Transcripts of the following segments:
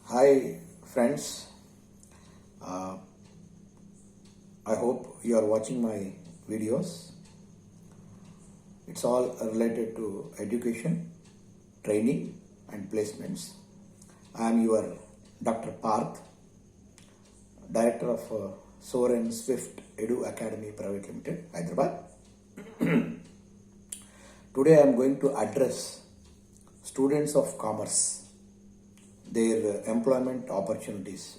Hi friends, uh, I hope you are watching my videos. It's all related to education, training and placements. I am your Dr. Parth, Director of Soren Swift Edu Academy Private Limited, Hyderabad. Today I am going to address students of commerce, their employment opportunities.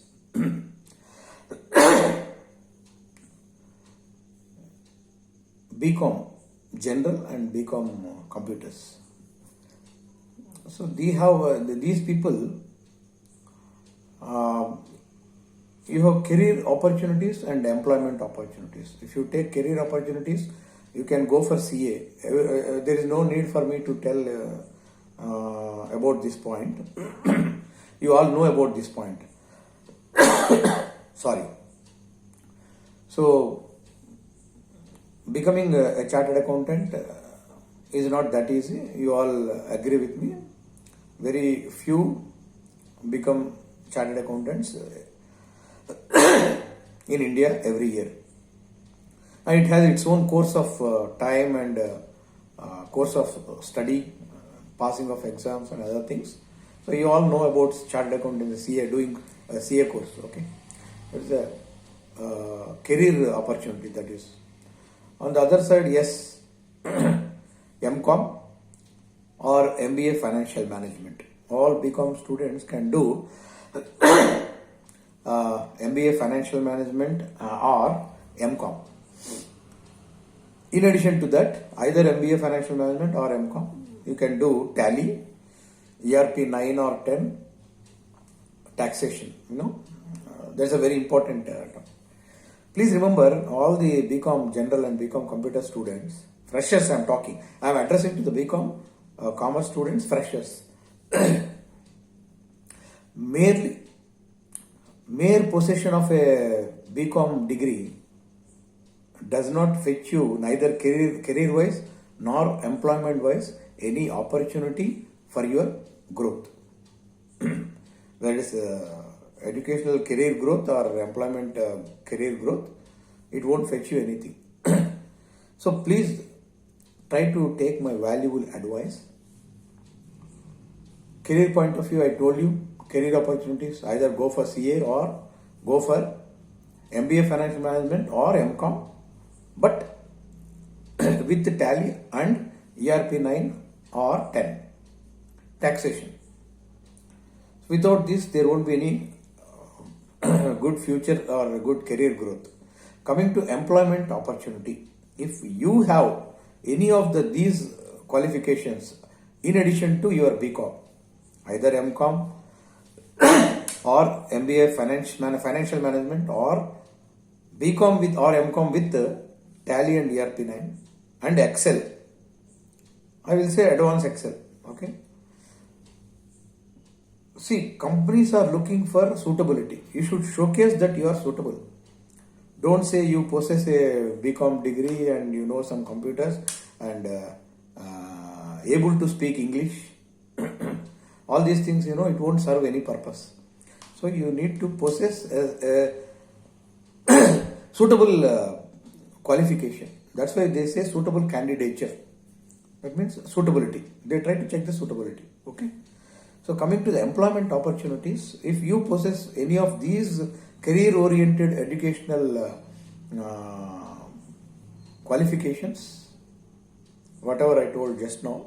BCom General and BCom Computers. So these people, you have career opportunities and employment opportunities. If you take career opportunities, you can go for CA. There is no need for me to tell about this point. You all know about this point. Sorry. So becoming a chartered accountant is not that easy. You all agree with me. Very few become chartered accountants in India every year. And it has its own course of time and course of study, passing of exams and other things. So you all know about chartered accountant CA, doing a CA course. Okay, it's a career opportunity, that is. On the other side, yes, MCom or MBA Financial Management. All BCom students can do MBA Financial Management or MCom. In addition to that, either MBA Financial Management or MCom, you can do Tally, ERP 9 or 10, taxation. That's a very important term. Please remember, all the BCom General and BCom Computer students, freshers I am talking, I am addressing to the BCom Commerce students, freshers. Mere possession of a BCom degree does not fetch you neither career wise nor employment wise any opportunity for your growth. Whether it's educational career growth or employment career growth, it won't fetch you anything. So please try to take my valuable advice. Career point of view, I told you, career opportunities, either go for CA or go for MBA Financial Management or MCom, but with the Tally and ERP 9 or 10, taxation. Without this, there won't be any good future or good career growth. Coming to employment opportunity, if you have any of these qualifications in addition to your BCom, either MCom or MBA Financial Management or BCom with or MCom with Tally and ERP 9 and Excel, I will say advanced Excel. Okay. See, companies are looking for suitability. You should showcase that you are suitable. Don't say you possess a BCom degree and you know some computers and able to speak English. All these things, it won't serve any purpose. So you need to possess a suitable qualification. That's why they say suitable candidature. That means suitability. They try to check the suitability. Okay. So coming to the employment opportunities, if you possess any of these career-oriented educational qualifications, whatever I told just now,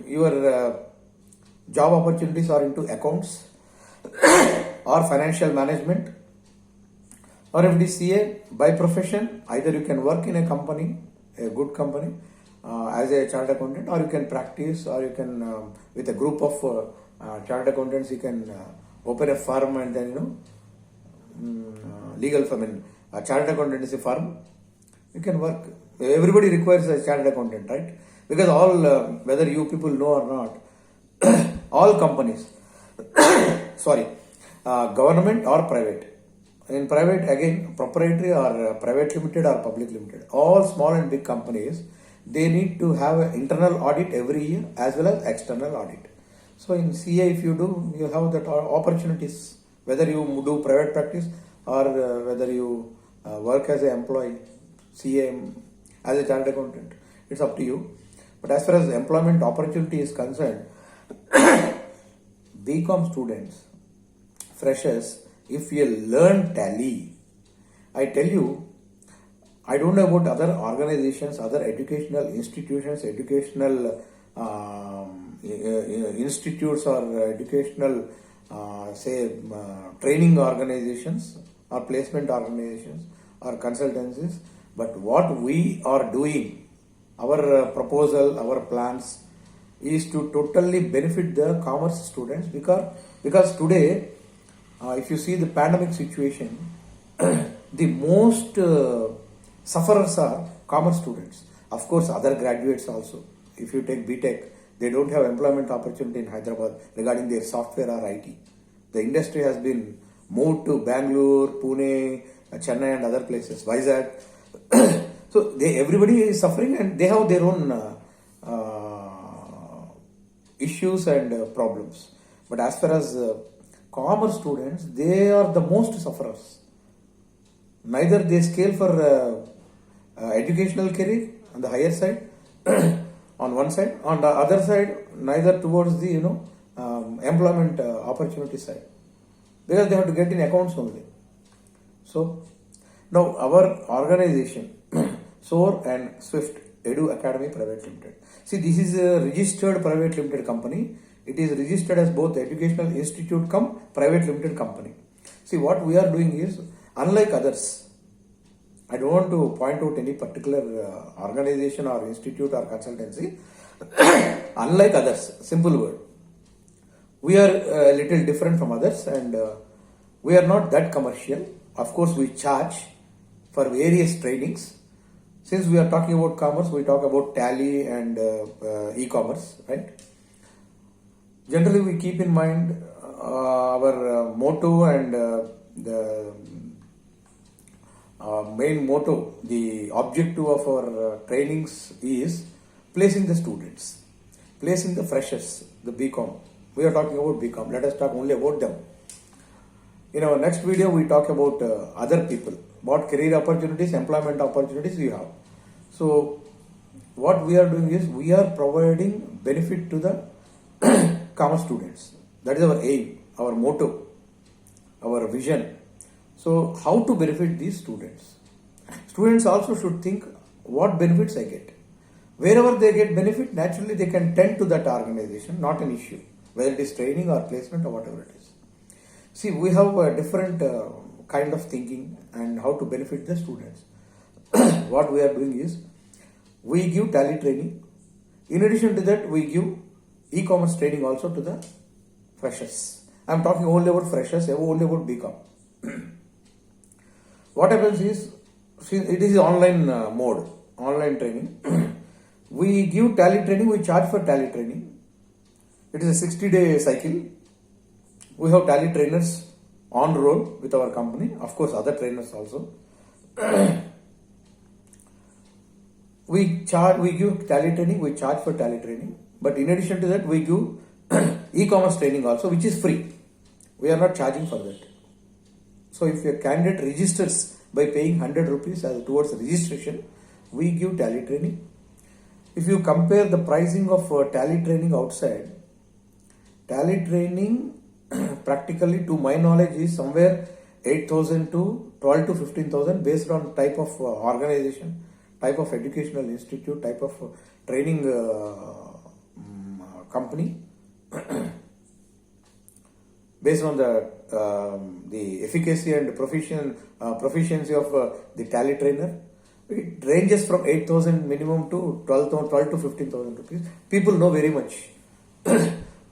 your job opportunities are into accounts or financial management, or if it is CA by profession, either you can work in a company, a good company, as a chartered accountant, or you can practice, or you can with a group of chartered accountants, you can open a firm and then legal firm. A chartered accountant is a firm. You can work. Everybody requires a chartered accountant, right? Because all, whether you people know or not, all companies, government or private. In private, again, proprietary or private limited or public limited. All small and big companies, they need to have an internal audit every year as well as external audit. So in CA, if you do, you have that opportunities, whether you do private practice or whether you work as an employee, CA as a chartered accountant, it's up to you. But as far as employment opportunity is concerned, BCom students, freshers, if you learn Tally, I tell you, I don't know about other organizations, other educational institutions, educational institutes or educational, training organizations or placement organizations or consultancies. But what we are doing, our proposal, our plans is to totally benefit the commerce students because today, if you see the pandemic situation, the most sufferers are commerce students. Of course, other graduates also. If you take BTech, they don't have employment opportunity in Hyderabad regarding their software or IT. The industry has been moved to Bangalore, Pune, Chennai and other places, Vizag. So everybody is suffering and they have their own issues and problems. But as far as commerce students, they are the most sufferers. Neither they scale for educational career on the higher side, on one side, on the other side, neither towards the employment opportunity side, because they have to get in accounts only. So now our organization, SOAR and Swift Edu Academy Private Limited. See, this is a registered private limited company. It is registered as both educational institute cum private limited company. See, what we are doing is, unlike others, I don't want to point out any particular organization or institute or consultancy. Unlike others, simple word. We are a little different from others and we are not that commercial. Of course, we charge for various trainings. Since we are talking about commerce, we talk about Tally and e-commerce, right? Generally, we keep in mind our motto and the main motto, the objective of our trainings is placing the students, placing the freshers, the BCom. We are talking about BCom. Let us talk only about them. In our next video, we talk about other people, what career opportunities, employment opportunities you have. So, what we are doing is, we are providing benefit to the commerce students. That is our aim, our motto, our vision. So, how to benefit these students? Students also should think, what benefits I get? Wherever they get benefit, naturally they can tend to that organization, not an issue, whether it is training or placement or whatever it is. See, we have a different kind of thinking and how to benefit the students. What we are doing is, we give Tally training. In addition to that, we give e-commerce training also to the freshers. I am talking only about freshers, only about BCom. What happens is, it is online mode, online training. We give Tally training, we charge for Tally training. It is a 60-day cycle. We have Tally trainers on roll with our company, of course other trainers also. We give Tally training, we charge for Tally training. But in addition to that, we give e-commerce training also, which is free. We are not charging for that. So if a candidate registers by paying 100 rupees as towards registration, we give Tally training. If you compare the pricing of Tally training outside, Tally training practically, to my knowledge, is somewhere 8,000 to 12 to 15,000 based on type of organization, type of educational institute, type of training company. Based on the efficacy and proficiency of the Tally trainer, it ranges from 8,000 minimum to 12 to 15,000 rupees. People know very much.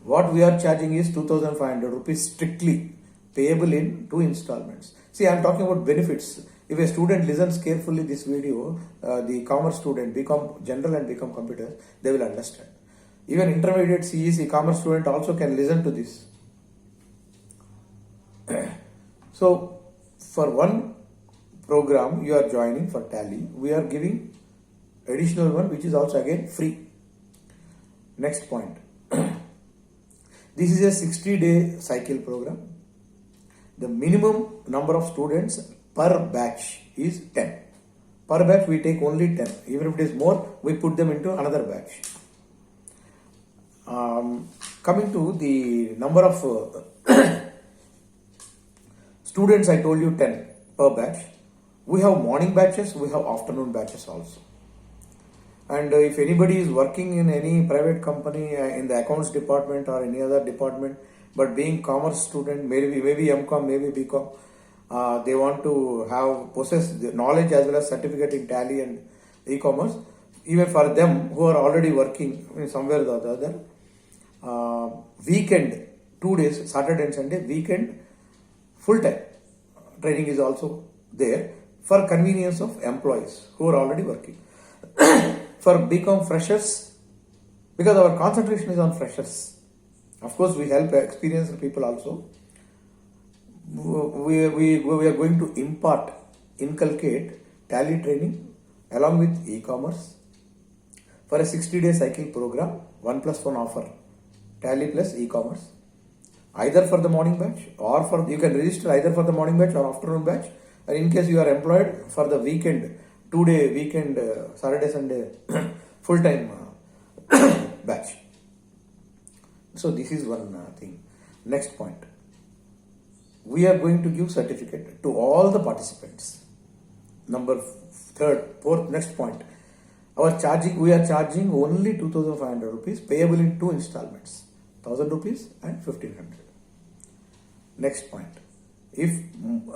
What we are charging is 2,500 rupees strictly payable in 2 installments. See, I am talking about benefits. If a student listens carefully this video, the commerce student, BCom General and BCom Computers, they will understand. Even intermediate CEC commerce student also can listen to this. So, for one program you are joining for Tally, we are giving additional one which is also again free. Next point. This is a 60-day cycle program. The minimum number of students per batch is 10. Per batch we take only 10. Even if it is more, we put them into another batch. Coming to the number of students, I told you 10 per batch. We have morning batches, we have afternoon batches also. And if anybody is working in any private company in the accounts department or any other department, but being commerce student, maybe MCom, maybe BCom, they want to possess the knowledge as well as certificate in Tally and e-commerce. Even for them who are already working somewhere or the other, weekend, 2 days, Saturday and Sunday, weekend, full time training is also there for convenience of employees who are already working. For BCom freshers, because our concentration is on freshers. Of course, we help experienced people also. We are going to inculcate Tally training along with e-commerce for a 60-day cycle program, 1+1 offer, Tally plus e-commerce, either for the morning batch or you can register either for the morning batch or afternoon batch, and in case you are employed for the weekend, 2-day weekend, Saturday, Sunday, full-time batch. So this is one thing. Next point. We are going to give certificate to all the participants. Number fourth, next point. We are charging only 2,500 rupees payable in 2 installments, 1,000 rupees and 1,500. Next point. If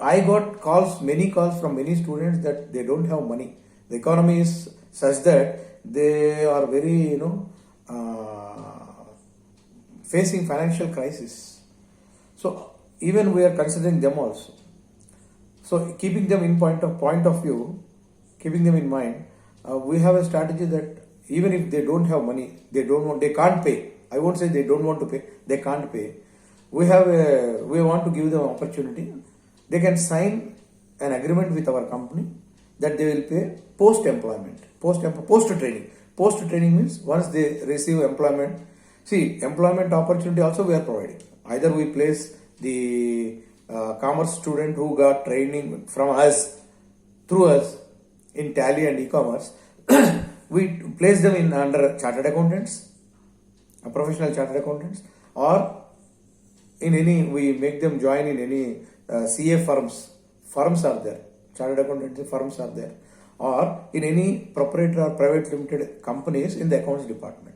I got many calls from many students that they don't have money, the economy is such that they are very, facing financial crisis. So even we are considering them also. So keeping them in point of view, keeping them in mind, we have a strategy that even if they don't have money, they can't pay. I won't say they don't want to pay, they can't pay. We want to give them an opportunity. They can sign an agreement with our company that they will pay post-employment, post-training. Post-training means once they receive employment. See, employment opportunity also we are providing. Either we place the commerce student who got training from us, through us, in Tally and e-commerce, we place them under chartered accountants, professional chartered accountants, or we make them join in any CA firms. Firms are there, chartered accountancy firms are there, or in any proprietary or private limited companies in the accounts department.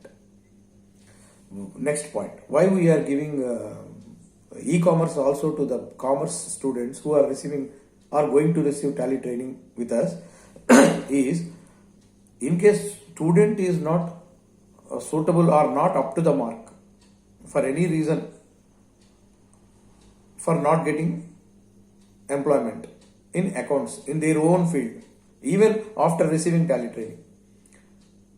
Next point, why we are giving e-commerce also to the commerce students who are going to receive Tally training with us is, in case student is not suitable or not up to the mark for any reason, for not getting employment in accounts in their own field, even after receiving Tally training,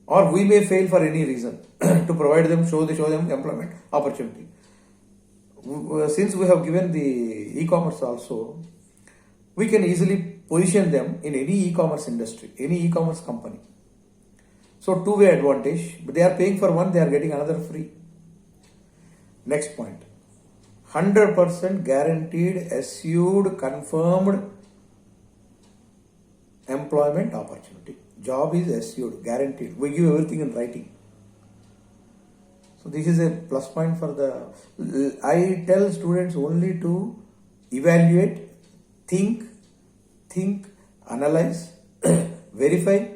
or we may fail for any reason to provide them, show them employment opportunity. Since we have given the e-commerce also, we can easily position them in any e-commerce industry, any e-commerce company. So two-way advantage, but they are paying for one, they are getting another free. Next point, 100% guaranteed, assured, confirmed employment opportunity. Job is assured, guaranteed. We give everything in writing. So this is a plus point for I tell students only to evaluate, think, analyze, verify,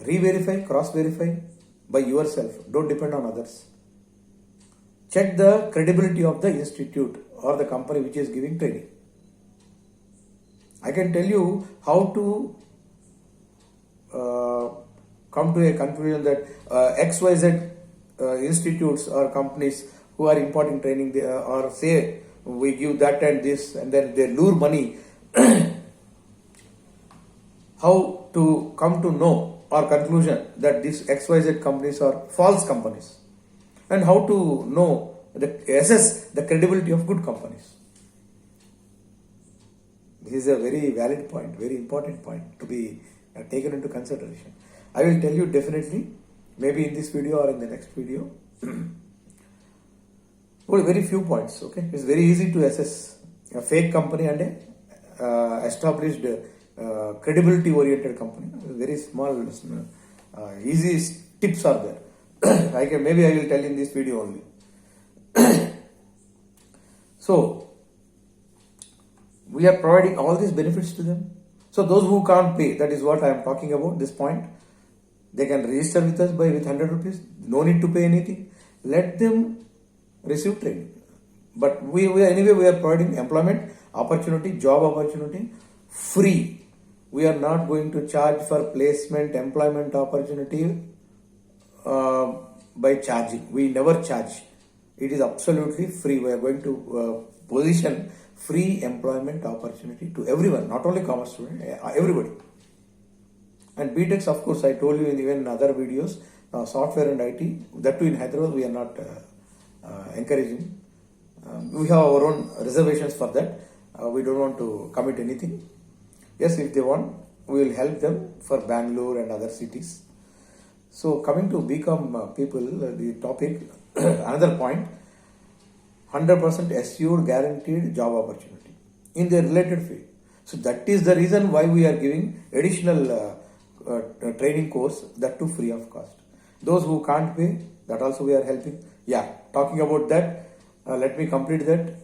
re-verify, cross-verify by yourself. Don't depend on others. Check the credibility of the institute or the company which is giving training. I can tell you how to come to a conclusion that XYZ institutes or companies who are imparting training, or say we give that and this, and then they lure money. How to come to know or conclusion that these XYZ companies are false companies, and how to assess the credibility of good companies. This is a very valid point, very important point to be taken into consideration. I will tell you definitely, maybe in this video or in the next video. Only very few points. Okay, it's very easy to assess a fake company and a established credibility oriented company. Very small, easy tips are there. Maybe I will tell in this video only. So we are providing all these benefits to them. So those who can't pay, that is what I am talking about, this point. They can register with us with 100 rupees. No need to pay anything. Let them receive training. But we are providing employment opportunity, job opportunity, free. We are not going to charge for placement, employment opportunity by charging. We never charge. It is absolutely free. We are going to position free employment opportunity to everyone, not only commerce student, everybody. And BTechs, of course, I told you in even other videos, software and IT, that too in Hyderabad, we are not encouraging. We have our own reservations for that. We don't want to commit anything. Yes, if they want, we will help them for Bangalore and other cities. So coming to BCom people, the topic, another point, 100% assured guaranteed job opportunity in the related field. So that is the reason why we are giving additional training course, that too free of cost. Those who can't pay, that also we are helping. Yeah, talking about that, let me complete that.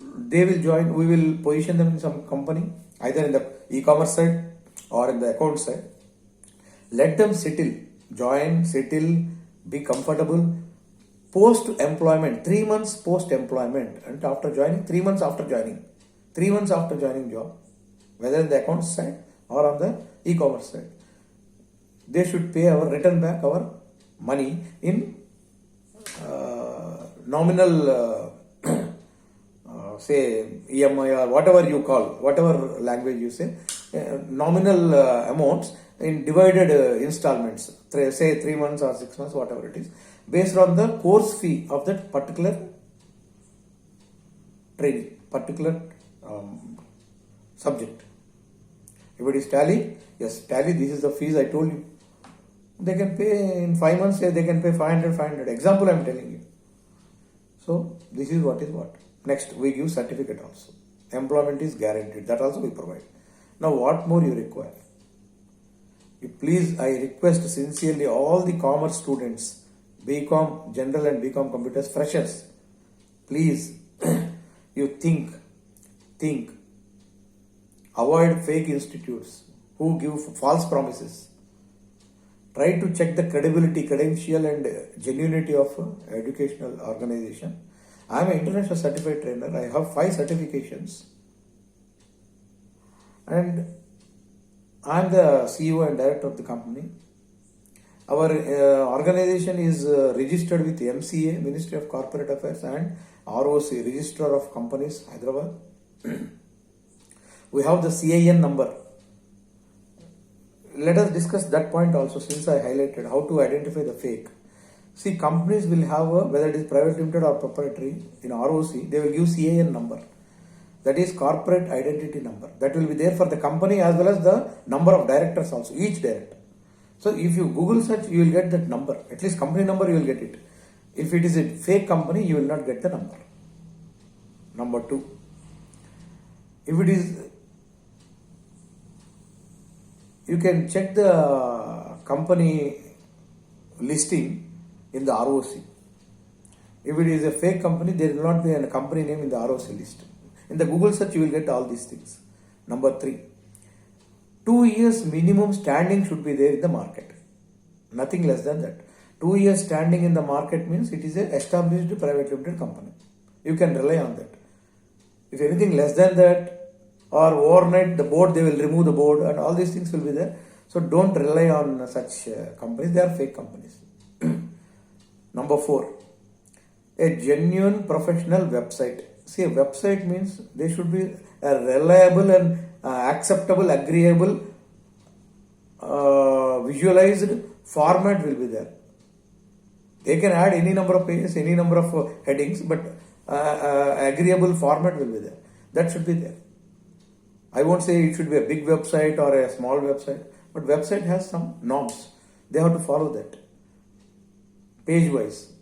They will join, we will position them in some company, either in the e-commerce side or in the account side. Let them join, settle, be comfortable. Post-employment, 3 months post-employment, and after joining, 3 months after joining, 3 months after joining job, whether in the account side or on the e-commerce side, they should return back our money in nominal, say EMI or whatever you call, whatever language you say, nominal amounts in divided installments, say 3 months or 6 months, whatever it is, based on the course fee of that particular training, particular subject. If it is Tally, yes, Tally, this is the fees I told you. They can pay in 5 months, they can pay 500. Example I am telling you. So this is what is what. Next, we give certificate also. Employment is guaranteed. That also we provide. Now, what more you require? Please, I request sincerely all the commerce students, BCom General and BCom Computers freshers, please, you think, avoid fake institutes who give false promises. Try to check the credibility, credential and genuinity of educational organization. I am an international certified trainer. I have 5 certifications. And I am the CEO and director of the company. Our organization is registered with MCA, Ministry of Corporate Affairs, and ROC, Registrar of Companies, Hyderabad. We have the CIN number. Let us discuss that point also, since I highlighted how to identify the fake. See, companies will have, whether it is private limited or proprietary, in ROC, they will give CIN number. That is corporate identity number. That will be there for the company as well as the number of directors also, each director. So if you Google search, you will get that number. At least company number you will get it. If it is a fake company, you will not get the number. Number 2. If it is, you can check the company listing in the ROC. If it is a fake company, there will not be a company name in the ROC list. In the Google search, you will get all these things. Number 3, 2 years minimum standing should be there in the market. Nothing less than that. 2 years standing in the market means it is an established private limited company. You can rely on that. If anything less than that, or overnight the board, they will remove the board and all these things will be there. So don't rely on such companies. They are fake companies. Number 4, a genuine professional website. See, a website means they should be a reliable and acceptable, agreeable, visualized format will be there. They can add any number of pages, any number of headings, but agreeable format will be there. That should be there. I won't say it should be a big website or a small website, but website has some norms. They have to follow that. Page wise.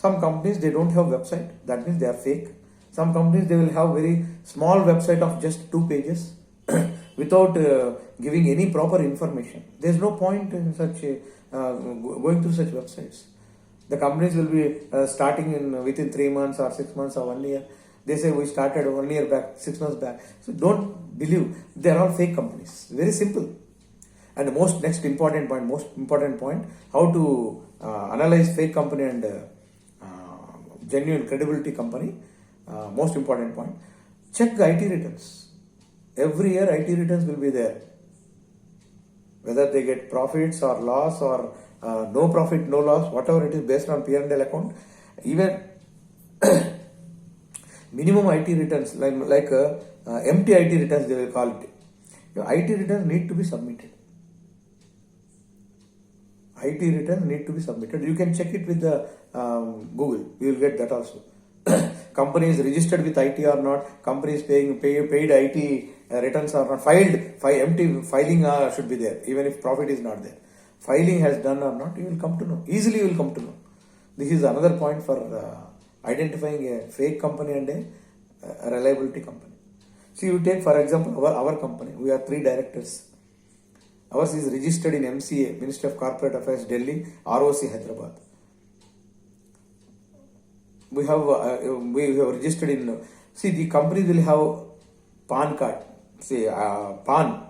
Some companies, they don't have website. That means they are fake. Some companies, they will have very small website of just 2 pages without giving any proper information. There is no point in such going through such websites. The companies will be starting in within 3 months or 6 months or 1 year. They say we started 1 year back, 6 months back. So don't believe. They are all fake companies. Very simple. And the most important point, how to analyze fake company and genuine credibility company. Most important point. Check the IT returns. Every year IT returns will be there. Whether they get profits or loss or no profit, no loss, whatever it is based on P&L account. Even minimum IT returns, like empty IT returns they will call it. Your IT returns need to be submitted. IT returns need to be submitted. You can check it with the Google. You will get that also. Company is registered with IT or not. Company is paid IT returns or not. Empty filing should be there. Even if profit is not there. Filing has done or not, you will come to know. Easily you will come to know. This is another point for identifying a fake company and a reliability company. See, you take for example our company. We are 3 directors. Ours is registered in MCA, Ministry of Corporate Affairs, Delhi, ROC, Hyderabad. We have registered in. See, the company will have PAN card. See, PAN,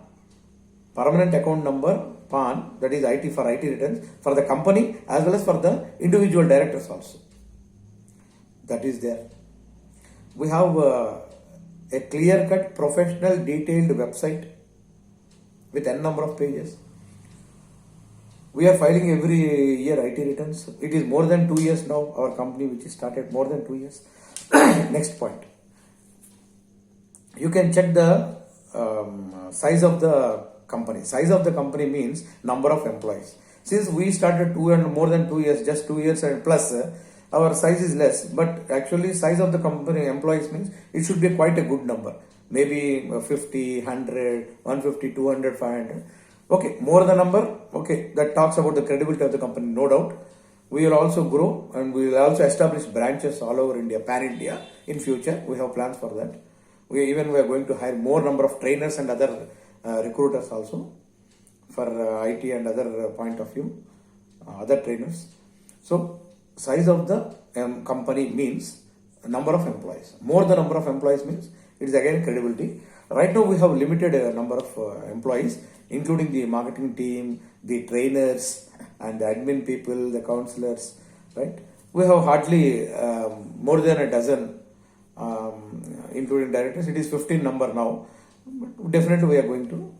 permanent account number, PAN, that is IT for IT returns for the company as well as for the individual directors also. That is there. We have a clear-cut, professional, detailed website with n number of pages. We are filing every year IT returns. It is more than 2 years now, our company which is started more than 2 years. Next point. You can check the size of the company. Size of the company means number of employees. Since we started more than 2 years, just 2 years and plus, our size is less. But actually size of the company employees means it should be quite a good number. Maybe 50, 100, 150, 200, 500. Okay, more the number, okay, that talks about the credibility of the company, no doubt. We will also grow and we will also establish branches all over India, pan-India in future. We have plans for that. We are going to hire more number of trainers and other recruiters also for IT and other point of view, other trainers. So, size of the company means number of employees. More the number of employees means it is again credibility. Right now we have limited number of employees, including the marketing team, the trainers and the admin people, the counselors, right? We have hardly more than a dozen, including directors. It is 15 number now. But definitely we are going to